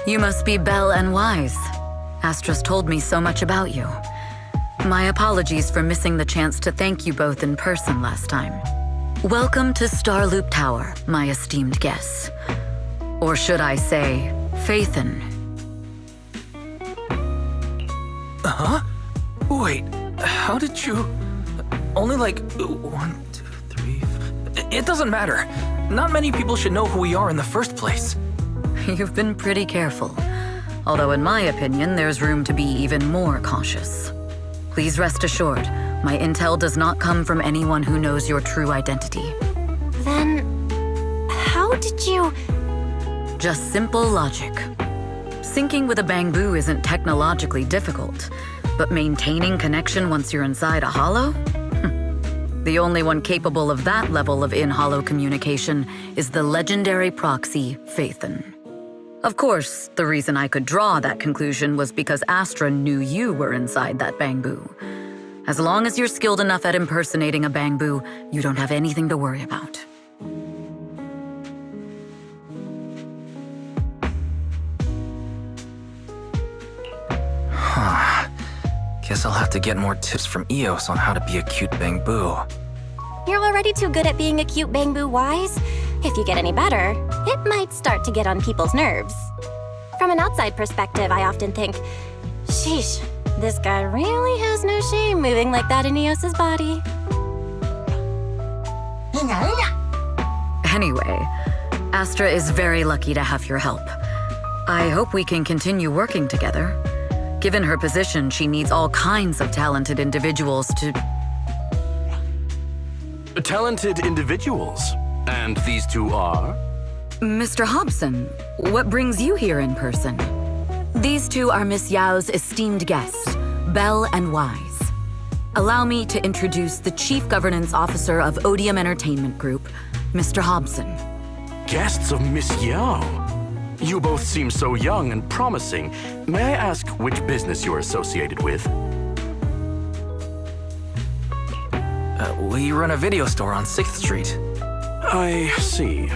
You must be Belle and Wise. Astra's told me so much about you. My apologies for missing the chance to thank you both in person last time. Welcome to Starloop Tower, my esteemed guests. Or should I say, Faithin. Huh? Wait, how did you... Only like 1, 2, 3... It doesn't matter. Not many people should know who we are in the first place. You've been pretty careful. Although in my opinion, there's room to be even more cautious. Please rest assured, my intel does not come from anyone who knows your true identity. Then... how did you... Just simple logic. Syncing with a bamboo isn't technologically difficult, but maintaining connection once you're inside a hollow? The only one capable of that level of in-hollow communication is the legendary proxy, Faithin. Of course, the reason I could draw that conclusion was because Astra knew you were inside that bamboo. As long as you're skilled enough at impersonating a bamboo, you don't have anything to worry about. Guess I'll have to get more tips from Eos on how to be a cute bamboo. You're already too good at being a cute bamboo, Wise. If you get any better, it might start to get on people's nerves. From an outside perspective, I often think, sheesh, this guy really has no shame moving like that in Eos's body. Anyway, Astra is very lucky to have your help. I hope we can continue working together. Given her position, she needs all kinds of talented individuals to... Talented individuals? And these two are? Mr. Hobson, what brings you here in person? These two are Miss Yao's esteemed guests, Belle and Wise. Allow me to introduce the Chief Governance Officer of Odium Entertainment Group, Mr. Hobson. Guests of Miss Yao? You both seem so young and promising. May I ask which business you're associated with? We run a video store on 6th Street. I see.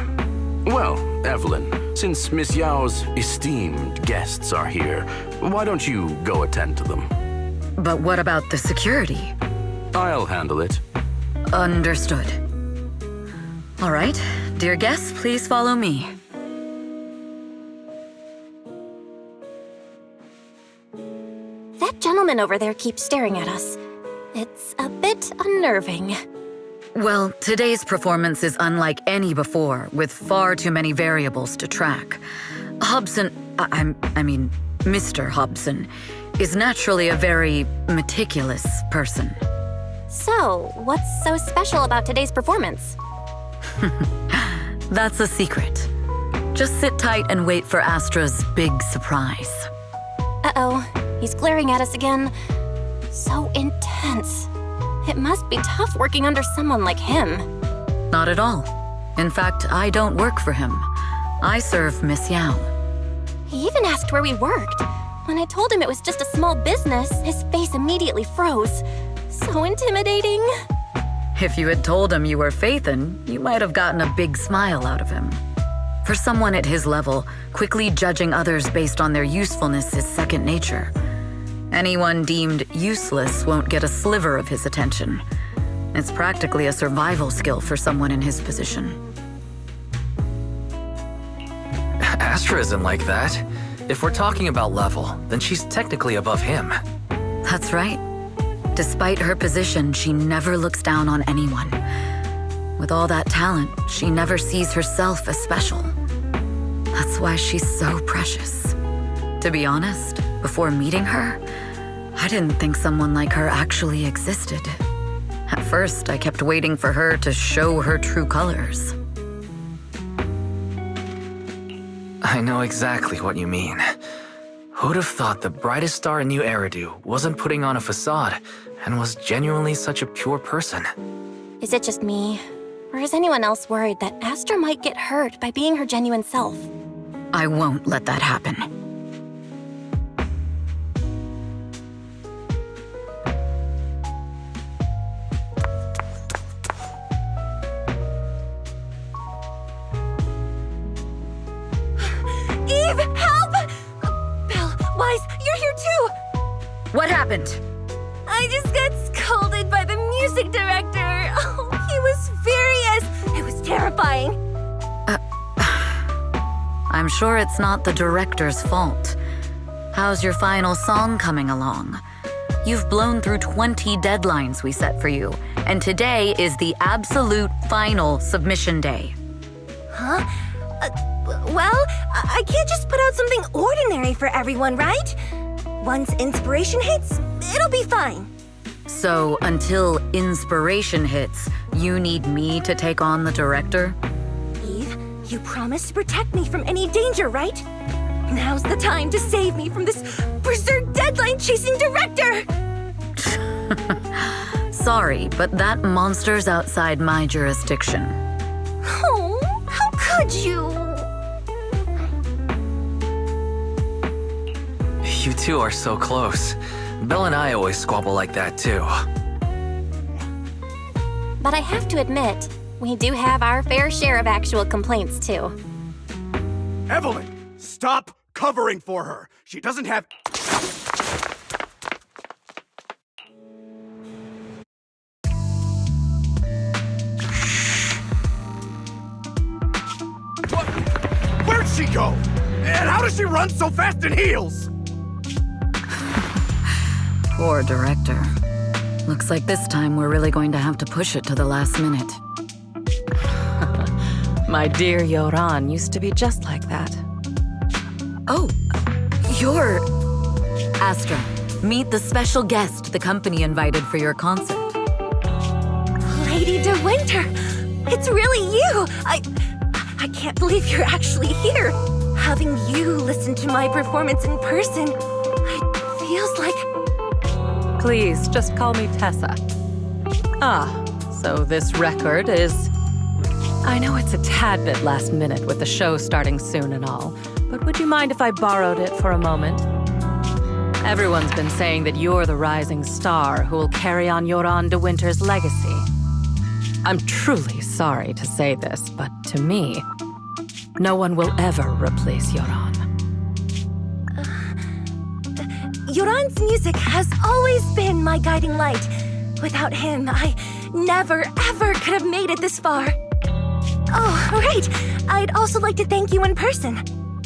Well, Evelyn, since Miss Yao's esteemed guests are here, why don't you go attend to them? But what about the security? I'll handle it. Understood. All right, dear guests, please follow me. That gentleman over there keeps staring at us. It's a bit unnerving. Well, today's performance is unlike any before, with far too many variables to track. Hobson, I mean, Mr. Hobson, is naturally a very meticulous person. So, what's so special about today's performance? That's a secret. Just sit tight and wait for Astra's big surprise. Uh-oh, he's glaring at us again. So intense. It must be tough working under someone like him. Not at all. In fact, I don't work for him. I serve Miss Yao. He even asked where we worked. When I told him it was just a small business, his face immediately froze. So intimidating. If you had told him you were Faithin, you might have gotten a big smile out of him. For someone at his level, quickly judging others based on their usefulness is second nature. Anyone deemed useless won't get a sliver of his attention. It's practically a survival skill for someone in his position. Astra isn't like that. If we're talking about level, then she's technically above him. That's right. Despite her position, she never looks down on anyone. With all that talent, she never sees herself as special. That's why she's so precious. To be honest, before meeting her, I didn't think someone like her actually existed. At first, I kept waiting for her to show her true colors. I know exactly what you mean. Who'd have thought the brightest star in New Eridu wasn't putting on a facade and was genuinely such a pure person? Is it just me? Or is anyone else worried that Astra might get hurt by being her genuine self? I won't let that happen. Eve, help! happened? I just got scolded by the music director. Oh, he was furious. It was terrifying. I'm sure it's not the director's fault. How's your final song coming along? You've blown through 20 deadlines we set for you, and today is the absolute final submission day. Huh? Well, I can't just put out something ordinary for everyone, right? Once inspiration hits, it'll be fine. So, until inspiration hits, you need me to take on the director? Eve, you promised to protect me from any danger, right? Now's the time to save me from this berserk deadline-chasing director! Sorry, but that monster's outside my jurisdiction. Oh, how could you? You two are so close. Belle and I always squabble like that, too. But I have to admit, we do have our fair share of actual complaints, too. Evelyn, stop covering for her. She doesn't have... What? Where'd she go? And how does she run so fast in heels? Poor director. Looks like this time we're really going to have to push it to the last minute. My dear Yoran used to be just like that. Oh, you're... Astra, meet the special guest the company invited for your concert. Lady De Winter! It's really you! I can't believe you're actually here! Having you listen to my performance in person, it feels like... Please, just call me Tessa. Ah, so this record is... I know it's a tad bit last minute with the show starting soon and all, but would you mind if I borrowed it for a moment? Everyone's been saying that you're the rising star who will carry on Yoran De Winter's legacy. I'm truly sorry to say this, but to me, no one will ever replace Yoran. Yoran's music has always been my guiding light. Without him, I never, ever could have made it this far. Oh, right. I'd also like to thank you in person.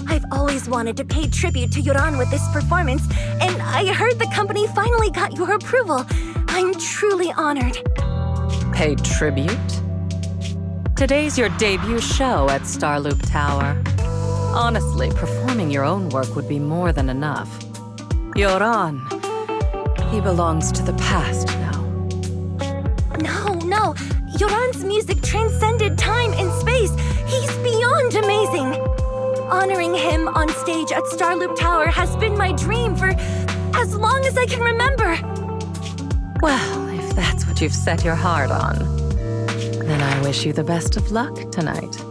I've always wanted to pay tribute to Yoran with this performance, and I heard the company finally got your approval. I'm truly honored. Pay tribute? Today's your debut show at Starloop Tower. Honestly, performing your own work would be more than enough. Yoran, he belongs to the past now. No. Yoran's music transcended time and space. He's beyond amazing. Honoring him on stage at Starloop Tower has been my dream for as long as I can remember. Well, if that's what you've set your heart on, then I wish you the best of luck tonight.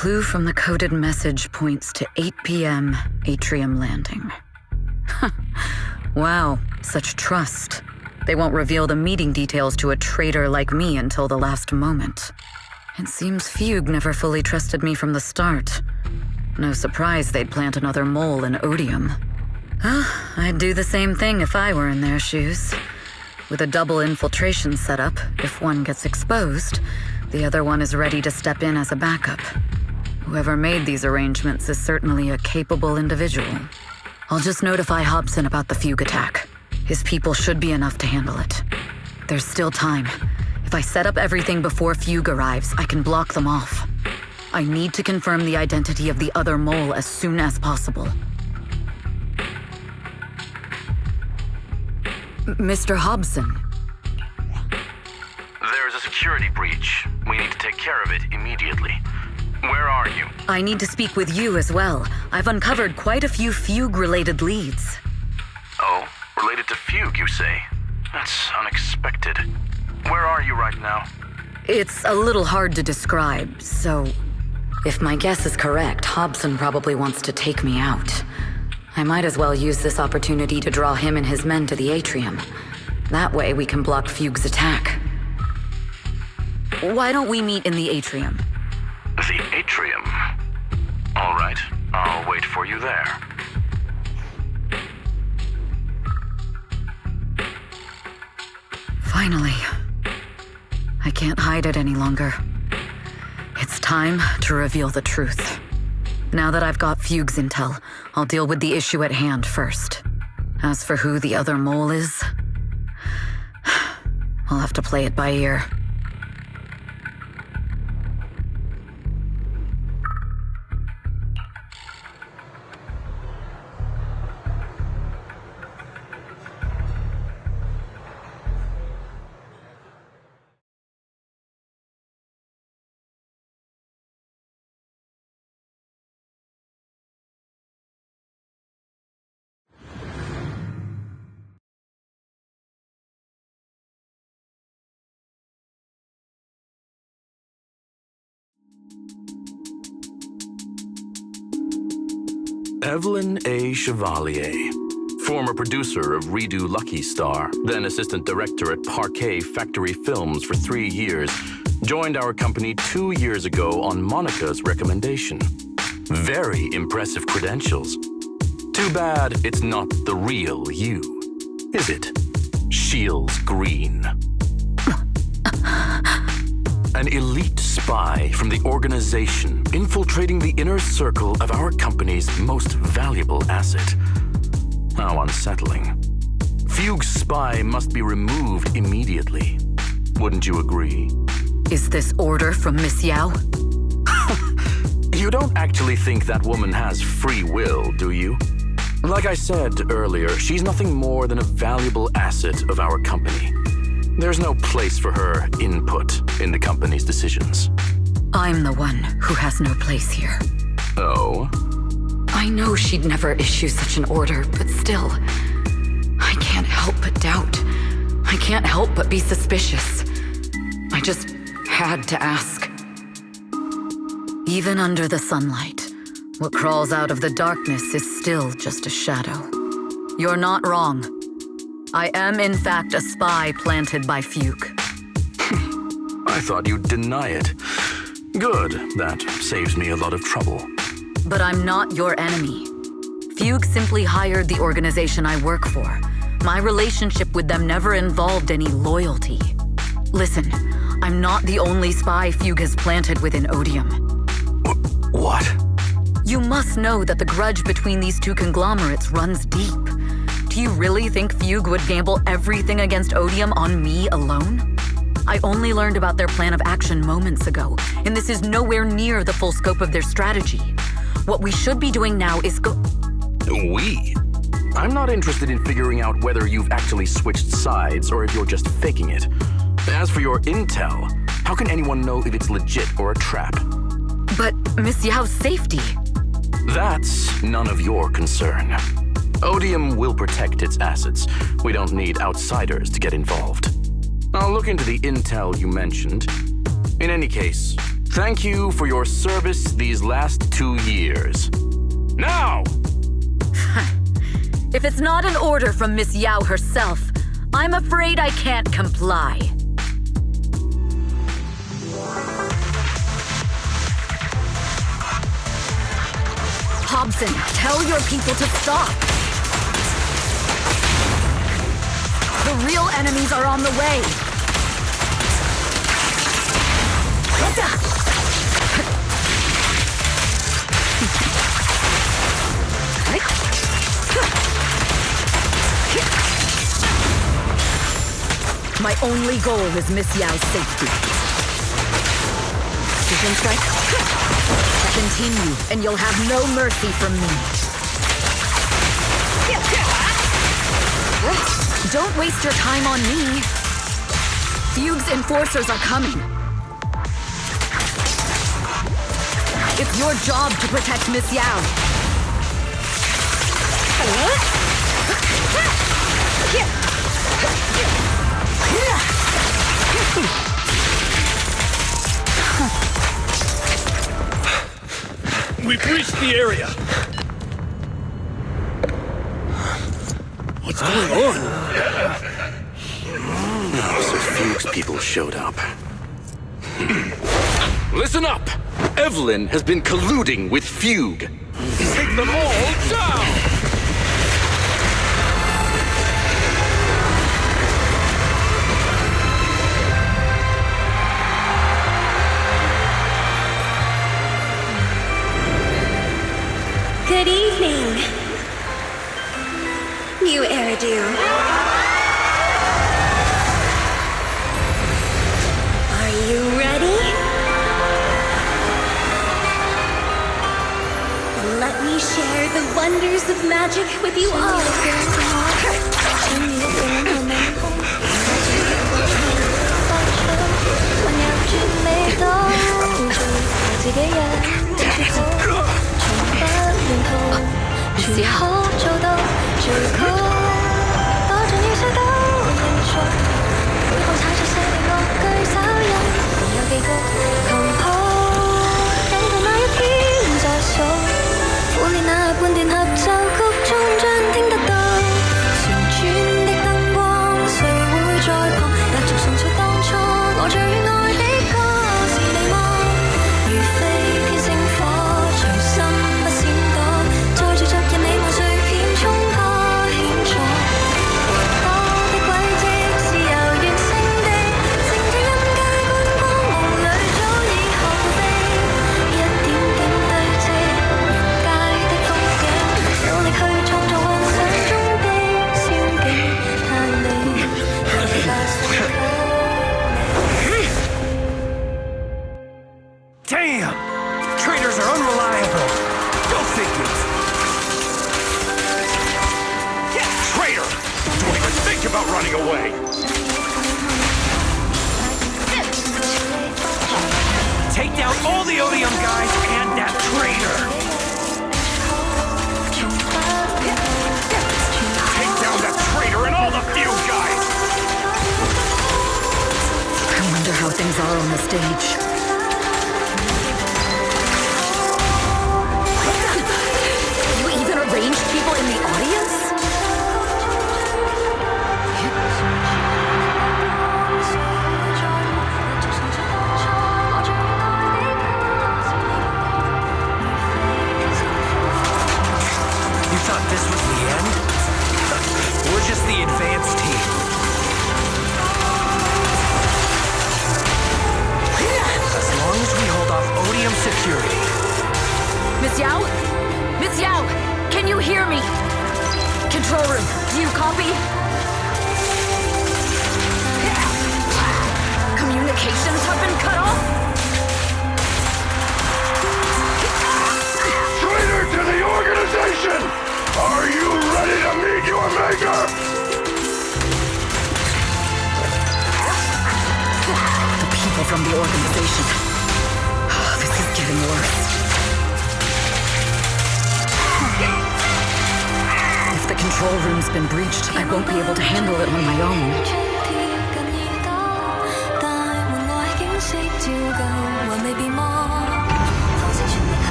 clue from the coded message points to 8 p.m. Atrium Landing. Wow, such trust. They won't reveal the meeting details to a traitor like me until the last moment. It seems Fugue never fully trusted me from the start. No surprise they'd plant another mole in Odium. I'd do the same thing if I were in their shoes. With a double infiltration setup, if one gets exposed, the other one is ready to step in as a backup. Whoever made these arrangements is certainly a capable individual. I'll just notify Hobson about the Fugue attack. His people should be enough to handle it. There's still time. If I set up everything before Fugue arrives, I can block them off. I need to confirm the identity of the other mole as soon as possible. Mr. Hobson. There's a security breach. We need to take care of it immediately. Where are you? I need to speak with you as well. I've uncovered quite a few Fugue-related leads. Oh, related to Fugue, you say? That's unexpected. Where are you right now? It's a little hard to describe, so... If my guess is correct, Hobson probably wants to take me out. I might as well use this opportunity to draw him and his men to the atrium. That way we can block Fugue's attack. Why don't we meet in the atrium? The atrium? All right, I'll wait for you there. Finally. I can't hide it any longer. It's time to reveal the truth. Now that I've got Fugue's intel, I'll deal with the issue at hand first. As for who the other mole is, I'll have to play it by ear. Evelyn A. Chevalier, former producer of Redo Lucky Star, then assistant director at Parquet Factory Films for 3 years, joined our company 2 years ago on Monica's recommendation. Very impressive credentials. Too bad it's not the real you, is it? Shields Green. An elite spy from the organization infiltrating the inner circle of our company's most valuable asset. How unsettling. Fugue's spy must be removed immediately. Wouldn't you agree? Is this order from Miss Yao? You don't actually think that woman has free will, do you? Like I said earlier, she's nothing more than a valuable asset of our company. There's no place for her input in the company's decisions. I'm the one who has no place here. Oh? I know she'd never issue such an order, but still, I can't help but doubt. I can't help but be suspicious. I just had to ask. Even under the sunlight, what crawls out of the darkness is still just a shadow. You're not wrong. I am, in fact, a spy planted by Fugue. I thought you'd deny it. Good, that saves me a lot of trouble. But I'm not your enemy. Fugue simply hired the organization I work for. My relationship with them never involved any loyalty. Listen, I'm not the only spy Fugue has planted within Odium. What? You must know that the grudge between these two conglomerates runs deep. Do you really think Fugue would gamble everything against Odium on me alone? I only learned about their plan of action moments ago, and this is nowhere near the full scope of their strategy. What we should be doing now is We? I'm not interested in figuring out whether you've actually switched sides or if you're just faking it. As for your intel, how can anyone know if it's legit or a trap? But Miss Yao's safety. That's none of your concern. Odium will protect its assets. We don't need outsiders to get involved. I'll look into the intel you mentioned. In any case, Thank you for your service these last 2 years. Now! If it's not an order from Miss Yao herself, I'm afraid I can't comply. Hobson, tell your people to stop. The real enemies are on the way. My only goal is Miss Yao's safety. Vision strike? Continue, and you'll have no mercy from me. Don't waste your time on me. Fugue's enforcers are coming. It's your job to protect Miss Yao. We've reached the area. What's going on? So Fugue's people showed up. Listen up! Evelyn has been colluding with Fugue. Take them all down! Good evening. New Eridu. Are you ready? Let me share the wonders of magic with you all. Damn! Traitors are unreliable. Go figures. Traitor! Don't even think about running away. Take down all the Odium guys and that traitor. Take down that traitor and all the few guys. I wonder how things are on the stage. Arranged people in the audience? You thought this was the end? We're just the advanced team. As long as we hold off Odium security. Miss Yao? Miss Yao! Can you hear me? Control room, do you copy? Communications have been cut off? Traitor to the organization! Are you ready to meet your maker? The people from the organization. Oh, this is getting worse. If the control room's been breached, I won't be able to handle it on my own.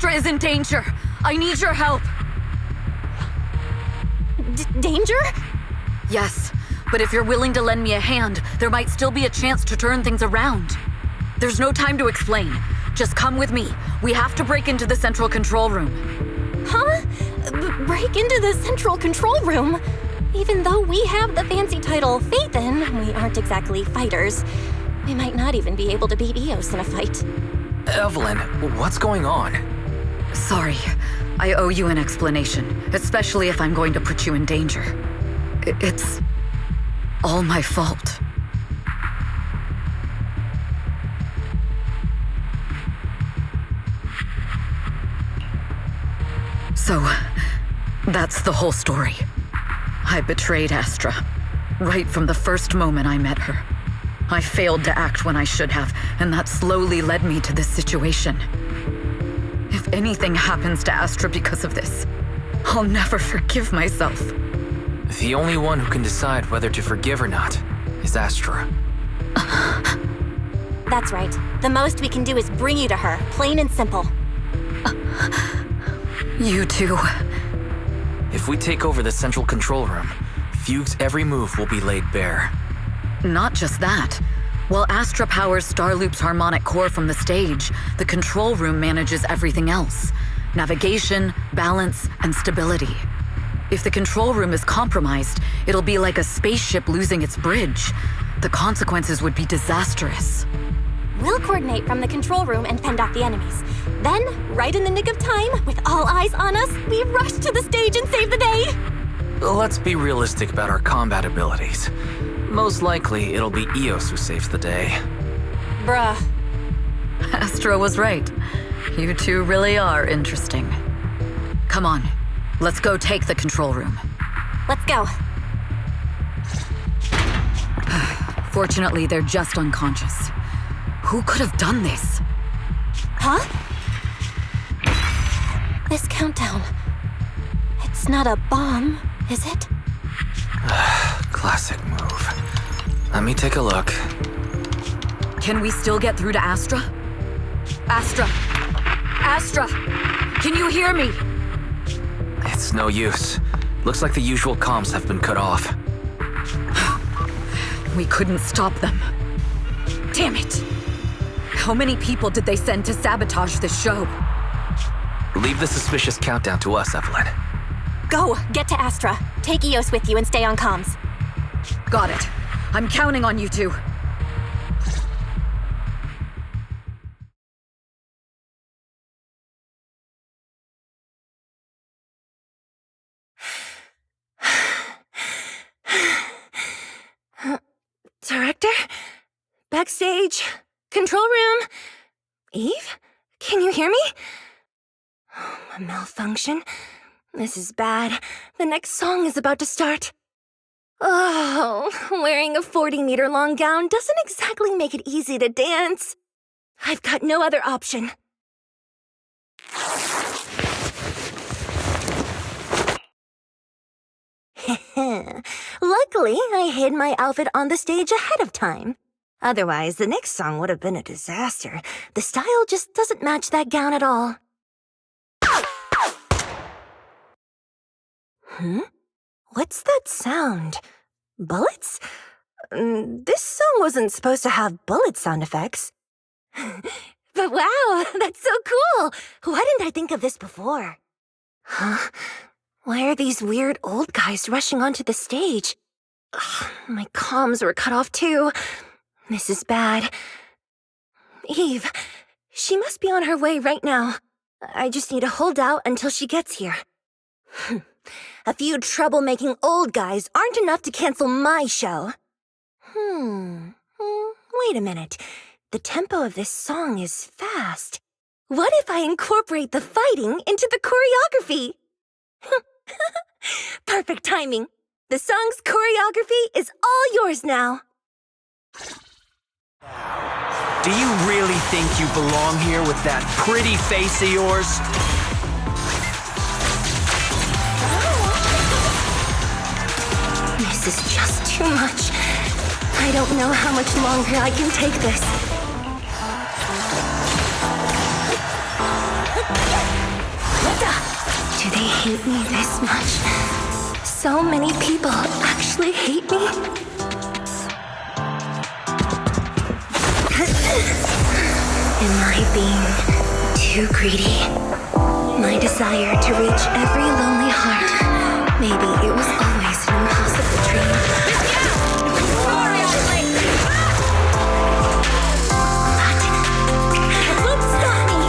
Astra is in danger. I need your help. Danger? Yes, but if you're willing to lend me a hand, there might still be a chance to turn things around. There's no time to explain. Just come with me. We have to break into the central control room. Huh? Break into the central control room? Even though we have the fancy title Phaethon, we aren't exactly fighters. We might not even be able to beat Eos in a fight. Evelyn, what's going on? Sorry, I owe you an explanation, especially if I'm going to put you in danger. It's all my fault. So, that's the whole story. I betrayed Astra, right from the first moment I met her. I failed to act when I should have, and that slowly led me to this situation. If anything happens to Astra because of this, I'll never forgive myself. The only one who can decide whether to forgive or not is Astra. That's right. The most we can do is bring you to her, plain and simple. You too. If we take over the central control room, Fugue's every move will be laid bare. Not just that. While Astra powers Starloop's harmonic core from the stage, the control room manages everything else. Navigation, balance, and stability. If the control room is compromised, it'll be like a spaceship losing its bridge. The consequences would be disastrous. We'll coordinate from the control room and fend off the enemies. Then, right in the nick of time, with all eyes on us, we rush to the stage and save the day! Let's be realistic about our combat abilities. Most likely, it'll be Eos who saves the day. Bruh. Astra was right. You two really are interesting. Come on, let's go take the control room. Let's go. Fortunately, they're just unconscious. Who could have done this? Huh? This countdown. It's not a bomb, is it? Classic move. Let me take a look. Can we still get through to Astra? Astra! Astra! Can you hear me? It's no use. Looks like the usual comms have been cut off. We couldn't stop them. Damn it! How many people did they send to sabotage this show? Leave the suspicious countdown to us, Evelyn. Go! Get to Astra. Take Eos with you and stay on comms. Got it. I'm counting on you two. Director? Backstage? Control room? Eve? Can you hear me? A malfunction? This is bad. The next song is about to start. Oh, wearing a 40-meter-long gown doesn't exactly make it easy to dance. I've got no other option. Luckily, I hid my outfit on the stage ahead of time. Otherwise, the next song would have been a disaster. The style just doesn't match that gown at all. What's that sound? Bullets? This song wasn't supposed to have bullet sound effects. But wow, that's so cool! Why didn't I think of this before? Huh? Why are these weird old guys rushing onto the stage? Ugh, my comms were cut off too. This is bad. Eve, she must be on her way right now. I just need to hold out until she gets here. A few troublemaking old guys aren't enough to cancel my show. Wait a minute. The tempo of this song is fast. What if I incorporate the fighting into the choreography? Perfect timing. The song's choreography is all yours now. Do you really think you belong here with that pretty face of yours? This is just too much. I don't know how much longer I can take this. Do they hate me this much? So many people actually hate me? Am I being too greedy? My desire to reach every lonely heart. Maybe it was always an impossible dream. That won't stop me!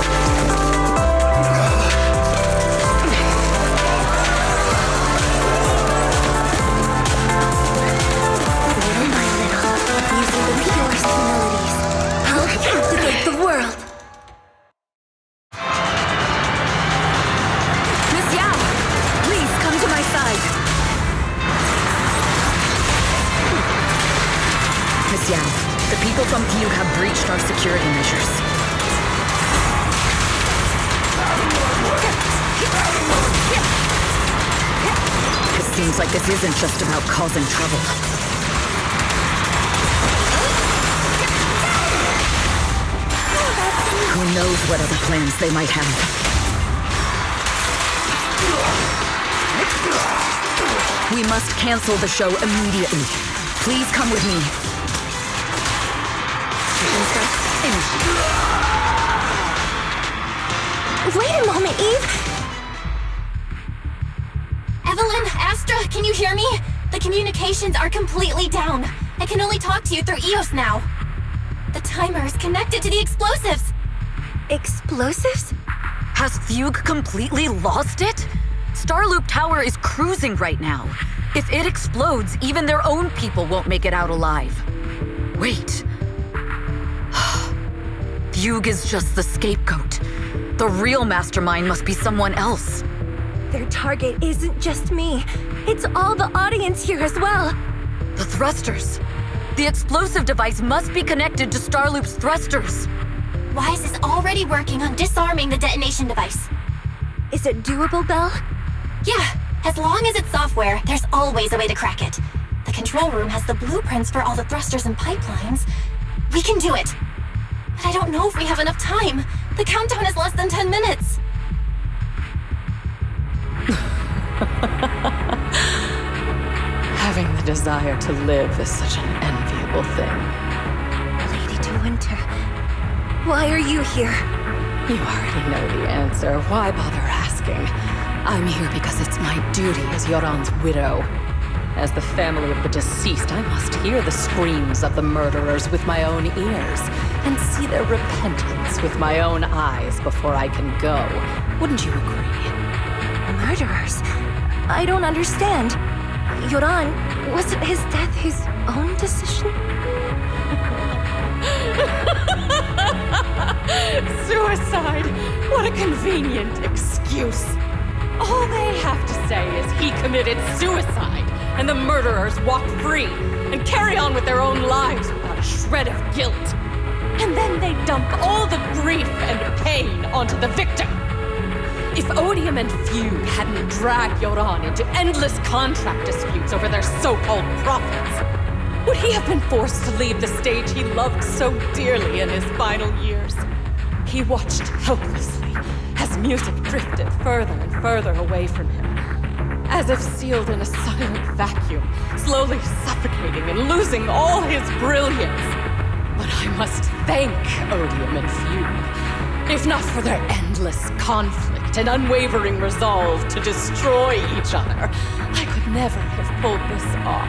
Little by little, using the purest melodies, I'll captivate the world. Miss Yao, please come to my side. Miss Yao, the people from Fugue have breached our security measures. It seems like this isn't just about causing trouble. Who knows what other plans they might have. We must cancel the show immediately. Please come with me. Wait a moment, Eve! Evelyn, Astra, can you hear me? The communications are completely down. I can only talk to you through EOS now. The timer is connected to the explosives. Explosives? Has Fugue completely lost it? Starloop Tower is cruising right now. If it explodes, even their own people won't make it out alive. Wait. Fugue is just the scapegoat. The real mastermind must be someone else. Their target isn't just me. It's all the audience here as well. The thrusters. The explosive device must be connected to Starloop's thrusters. Wise is already working on disarming the detonation device. Is it doable, Belle? Yeah, as long as it's software, there's always a way to crack it. The control room has the blueprints for all the thrusters and pipelines. We can do it. But I don't know if we have enough time. The countdown is less than 10 minutes. Having the desire to live is such an enviable thing. Lady De Winter, why are you here? You already know the answer. Why bother asking? I'm here because it's my duty as Yoran's widow. As the family of the deceased, I must hear the screams of the murderers with my own ears and see their repentance with my own eyes before I can go. Wouldn't you agree? Murderers? I don't understand. Yoran, wasn't his death his own decision? Suicide! What a convenient excuse. All they have to say is he committed suicide, and the murderers walk free and carry on with their own lives without a shred of guilt. And then they dump all the grief and pain onto the victim. If Odium and Fugue hadn't dragged Yoran into endless contract disputes over their so-called profits, would he have been forced to leave the stage he loved so dearly in his final years? He watched helplessly as music drifted further and further away from him, as if sealed in a silent vacuum, slowly suffocating and losing all his brilliance. But I must thank Odium and Fugue, if not for their endless conflict and unwavering resolve to destroy each other, I could never have pulled this off.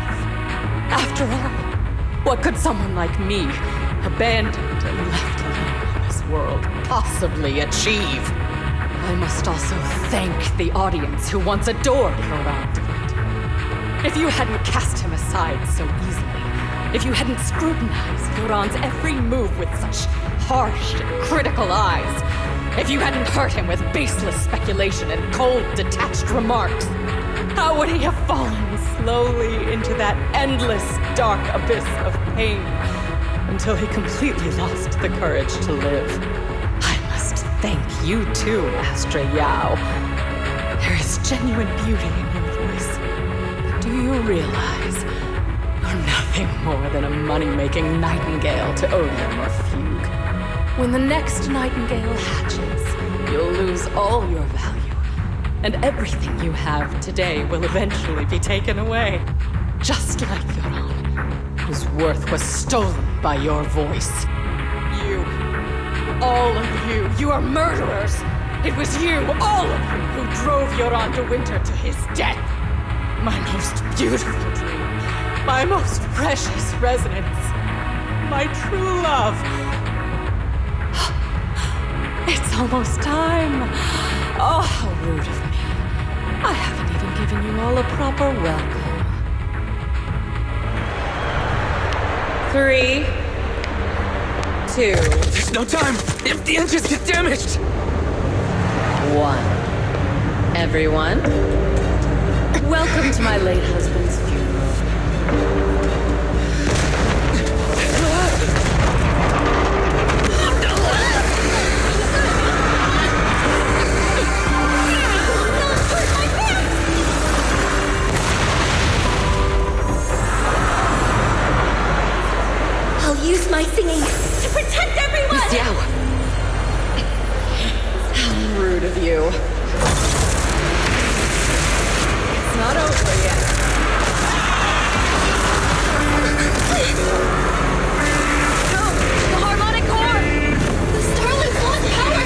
After all, what could someone like me, abandoned and left alone in this world, possibly achieve? I must also thank the audience who once adored Yoran de Winter. If you hadn't cast him aside so easily, if you hadn't scrutinized Yoran's every move with such harsh and critical eyes, if you hadn't hurt him with baseless speculation and cold, detached remarks, how would he have fallen slowly into that endless, dark abyss of pain until he completely lost the courage to live? I must thank you too, Astra Yao. There is genuine beauty in your voice. But do you realize you're nothing more than a money-making nightingale to Odium or Fugue? When the next nightingale hatches, you'll lose all your value, And everything you have today will eventually be taken away. Just like Yoran, whose worth was stolen by your voice. You, all of you, you are murderers! It was you, all of you, who drove Yoran de Winter to his death! My most beautiful dream, my most precious residence, my true love. It's almost time. Oh, how rude of me. I haven't even given you all a proper welcome. 3, 2, There's no time! If the engines get damaged! 1. Everyone, welcome to my late husband's funeral. I'll use my singing to protect everyone! Miss Yao! How rude of you. It's not over yet. No! The harmonic core! The Starlight lost power!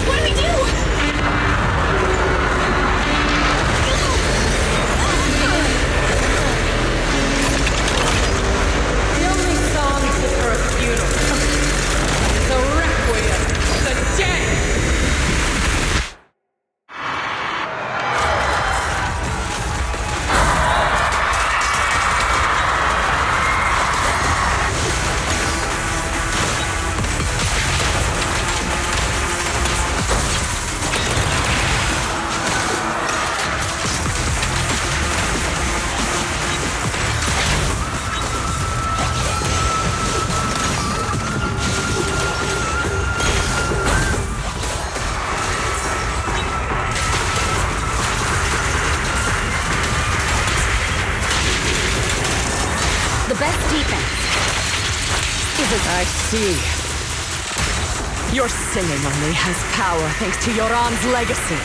What do we do? The only song fit for a funeral is a requiem of the dead! The best defense isn't. I see. Your singing only has power thanks to Yoran's legacy.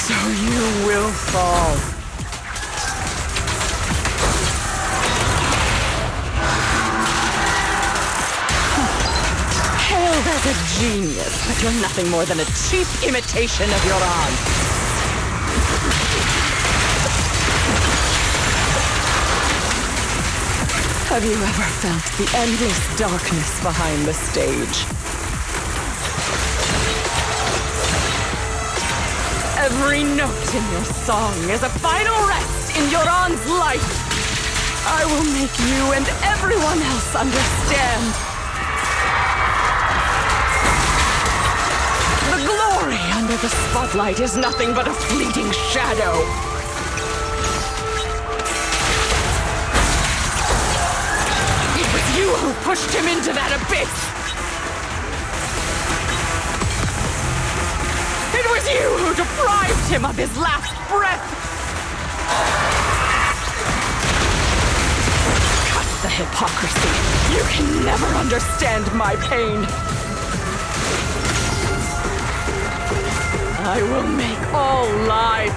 So you will fall. Hailed as a genius, but you're nothing more than a cheap imitation of Yoran. Have you ever felt the endless darkness behind the stage? Every note in your song is a final rest in Yoran's life. I will make you and everyone else understand. The glory under the spotlight is nothing but a fleeting shadow. You who pushed him into that abyss! It was you who deprived him of his last breath! Cut the hypocrisy! You can never understand my pain! I will make all lies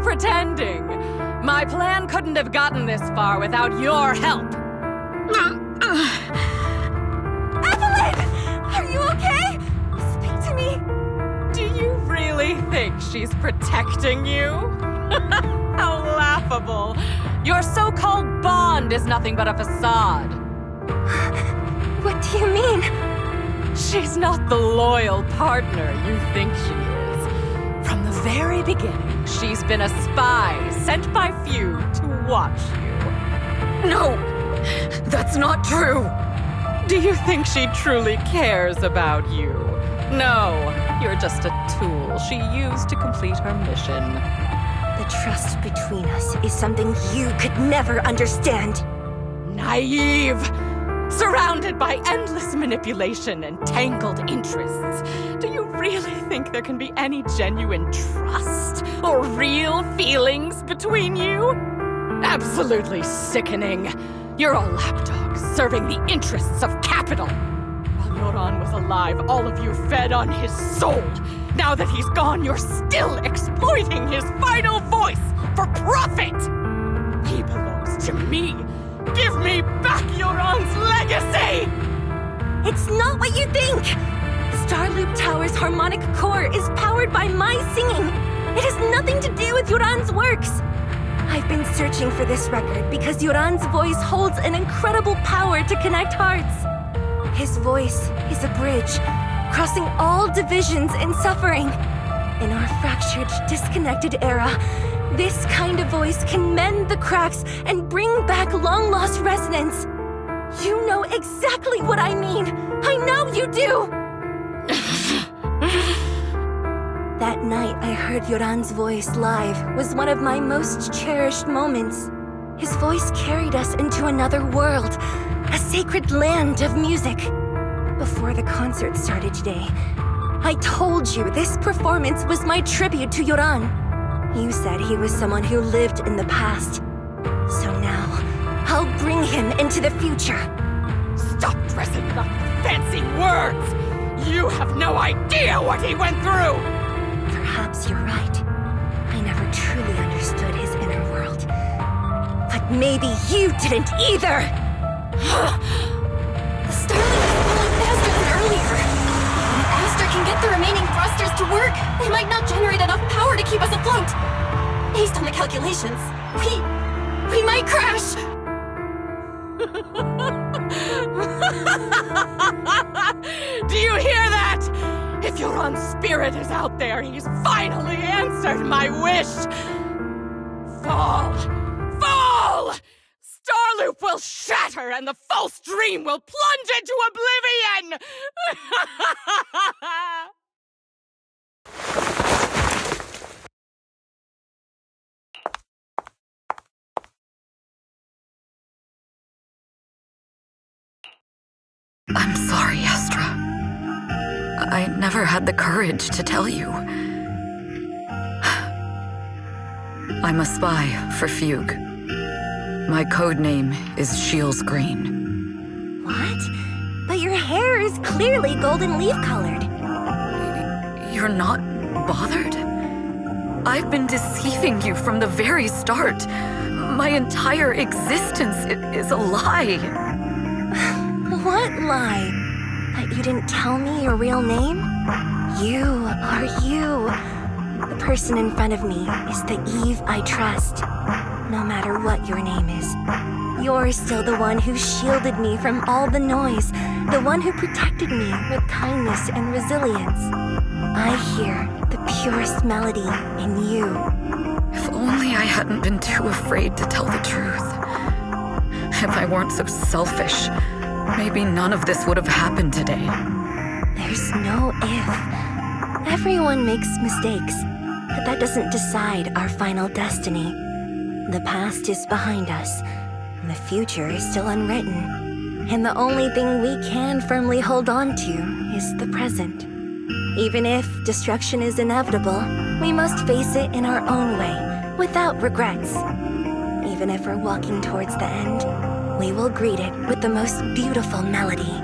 pretending. My plan couldn't have gotten this far without your help. Evelyn! Are you okay? Speak to me. Do you really think she's protecting you? How laughable. Your so-called bond is nothing but a facade. What do you mean? She's not the loyal partner you think she is. From the very beginning, she's been a spy sent by few to watch you. No! That's not true! Do you think she truly cares about you? No, you're just a tool she used to complete her mission. The trust between us is something you could never understand. Naive! Surrounded by endless manipulation and tangled interests. Do you really think there can be any genuine trust or real feelings between you? Absolutely sickening. You're a lapdog serving the interests of capital. While Yoran was alive, all of you fed on his soul. Now that he's gone, you're still exploiting his final voice for profit. He belongs to me. Give me back Yoran's legacy! It's not what you think! Starloop Tower's harmonic core is powered by my singing. It has nothing to do with Yoran's works. I've been searching for this record because Yoran's voice holds an incredible power to connect hearts. His voice is a bridge, crossing all divisions and suffering. In our fractured, disconnected era, this kind of voice can mend the cracks and bring back long-lost resonance. You know exactly what I mean. I know you do! That night I heard Yoran's voice live was one of my most cherished moments. His voice carried us into another world, a sacred land of music. Before the concert started today, I told you this performance was my tribute to Yoran. You said he was someone who lived in the past. So now, I'll bring him into the future. Stop dressing it up with fancy words! You have no idea what he went through! Perhaps you're right. I never truly understood his inner world. But maybe you didn't either! The Starlink is pulling faster than earlier. If Aster can get the remaining thrusters to work, they might not generate enough power to keep us afloat. Based on the calculations, we might crash. Do you hear that? If Yoran's spirit is out there, he's finally answered my wish! Fall! Fall! Starloop will shatter and the false dream will plunge into oblivion! I'm sorry, Astra. I never had the courage to tell you. I'm a spy for Fugue. My code name is Shields Green. What? But your hair is clearly golden leaf-colored. You're not bothered? I've been deceiving you from the very start. My entire existence is a lie. What lie? That you didn't tell me your real name? You are you. The person in front of me is the Eve I trust. No matter what your name is, you're still the one who shielded me from all the noise, the one who protected me with kindness and resilience. I hear the purest melody in you. If only I hadn't been too afraid to tell the truth. If I weren't so selfish, maybe none of this would have happened today. There's no if. Everyone makes mistakes, but that doesn't decide our final destiny. The past is behind us, and the future is still unwritten. And the only thing we can firmly hold on to is the present. Even if destruction is inevitable, we must face it in our own way, without regrets. Even if we're walking towards the end, we will greet it with the most beautiful melody.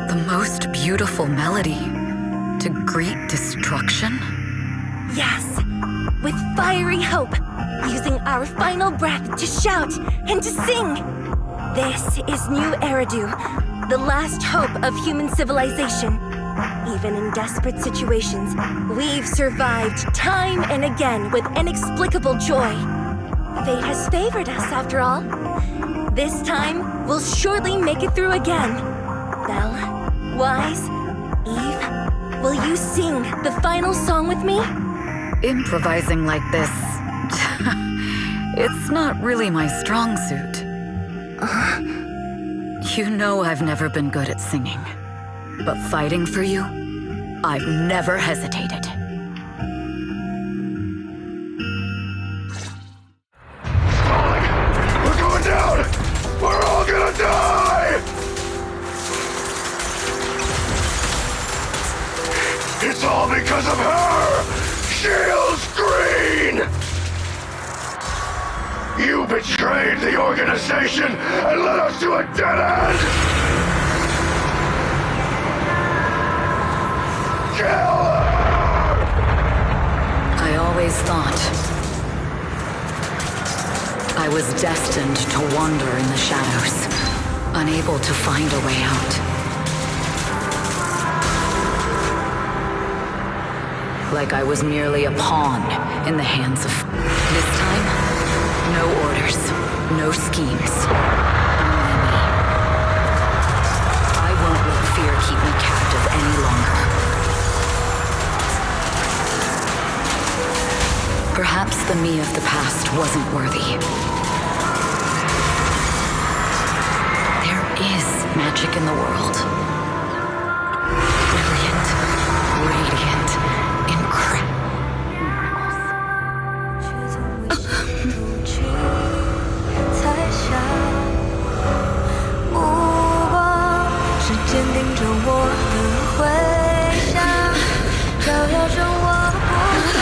The most beautiful melody? To greet destruction? Yes, with fiery hope, using our final breath to shout and to sing. This is New Eridu, the last hope of human civilization. Even in desperate situations, we've survived time and again with inexplicable joy. Fate has favored us, after all. This time, we'll surely make it through again. Belle, Wise, Eve, will you sing the final song with me? Improvising like this, it's not really my strong suit. You know I've never been good at singing. But fighting for you, I've never hesitated. We're going down! We're all gonna die! It's all because of her! Shields Green! You betrayed the organization and led us to a dead end! Kill her! I always thought I was destined to wander in the shadows, unable to find a way out. Like I was merely a pawn in the hands of... This time, no orders, no schemes. Only me. I won't let fear keep me captive any longer. Perhaps the me of the past wasn't worthy. There is magic in the world. Brilliant, radiant, incredible. 才想目光是坚定着我的回响，照耀着我不退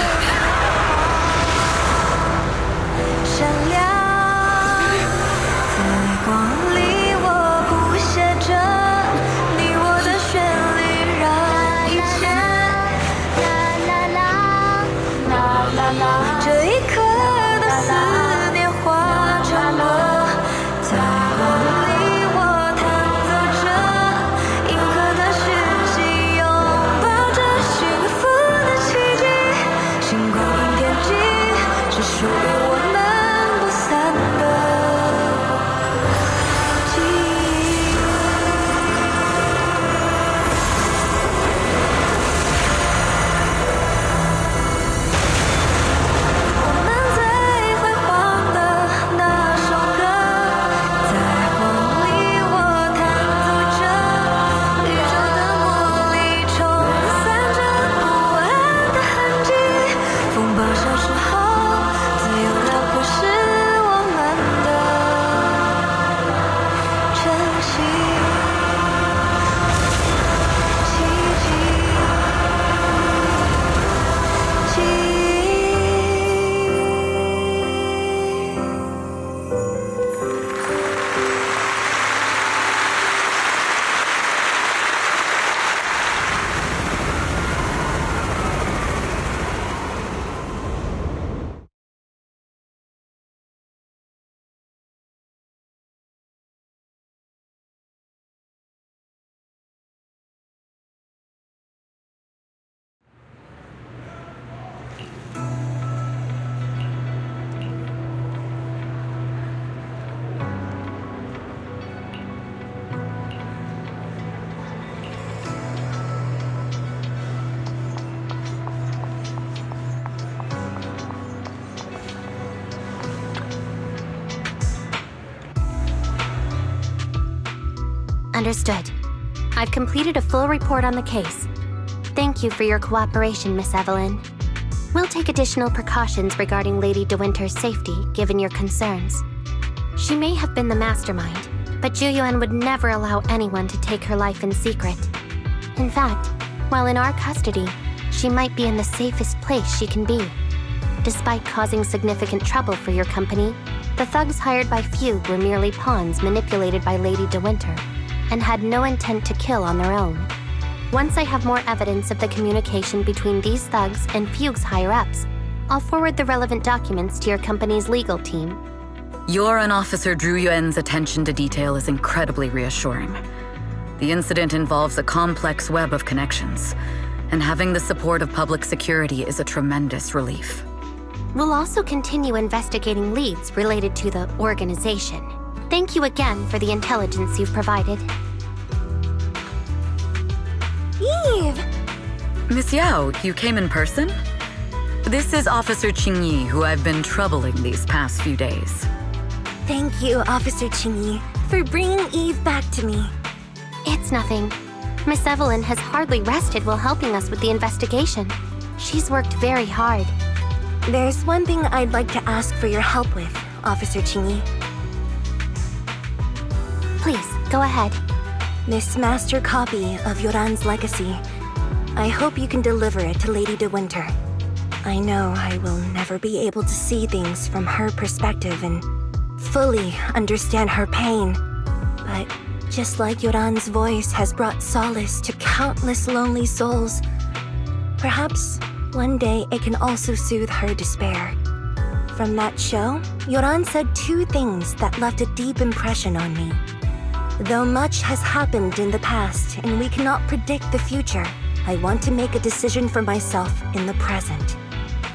闪亮。在光里，我谱写着你我的旋律，让一切啦啦啦啦啦啦，这一刻的思念化成歌。在光里，我弹奏着银河的讯息，拥抱着幸福的奇迹。星光映天际，是属于我们不散的记忆。我们最辉煌的那首歌，在光里我弹奏着，宇宙的魔力冲散着不安的痕迹。风暴消失后，自由辽阔是我们的晨曦，奇迹，记忆。Understood. I've completed a full report on the case. Thank you for your cooperation, Miss Evelyn. We'll take additional precautions regarding Lady De Winter's safety, given your concerns. She may have been the mastermind, but Juyuan would never allow anyone to take her life in secret. In fact, while in our custody, she might be in the safest place she can be. Despite causing significant trouble for your company, the thugs hired by Fugue were merely pawns manipulated by Lady De Winter, and had no intent to kill on their own. Once I have more evidence of the communication between these thugs and Fugue's higher-ups, I'll forward the relevant documents to your company's legal team. Your and Officer Zhu Yuan's attention to detail is incredibly reassuring. The incident involves a complex web of connections, and having the support of public security is a tremendous relief. We'll also continue investigating leads related to the organization. Thank you again for the intelligence you've provided. Eve! Miss Yao, you came in person? This is Officer Qingyi, who I've been troubling these past few days. Thank you, Officer Qingyi, for bringing Eve back to me. It's nothing. Miss Evelyn has hardly rested while helping us with the investigation. She's worked very hard. There's one thing I'd like to ask for your help with, Officer Qingyi. Please, go ahead. This master copy of Yoran's legacy. I hope you can deliver it to Lady De Winter. I know I will never be able to see things from her perspective, and fully understand her pain, but just like Yoran's voice has brought solace to countless lonely souls, perhaps one day it can also soothe her despair. From that show, Yoran said 2 things that left a deep impression on me. Though much has happened in the past and we cannot predict the future, I want to make a decision for myself in the present.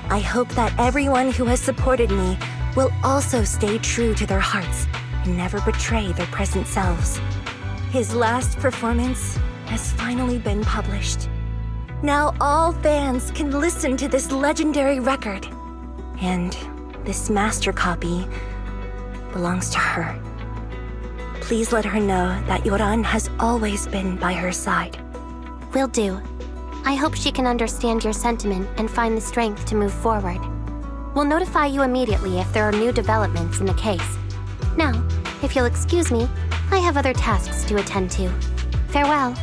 I hope that everyone who has supported me will also stay true to their hearts and never betray their present selves. His last performance has finally been published. Now all fans can listen to this legendary record. And this master copy belongs to her. Please let her know that Yoran has always been by her side. Will do. I hope she can understand your sentiment and find the strength to move forward. We'll notify you immediately if there are new developments in the case. Now, if you'll excuse me, I have other tasks to attend to. Farewell.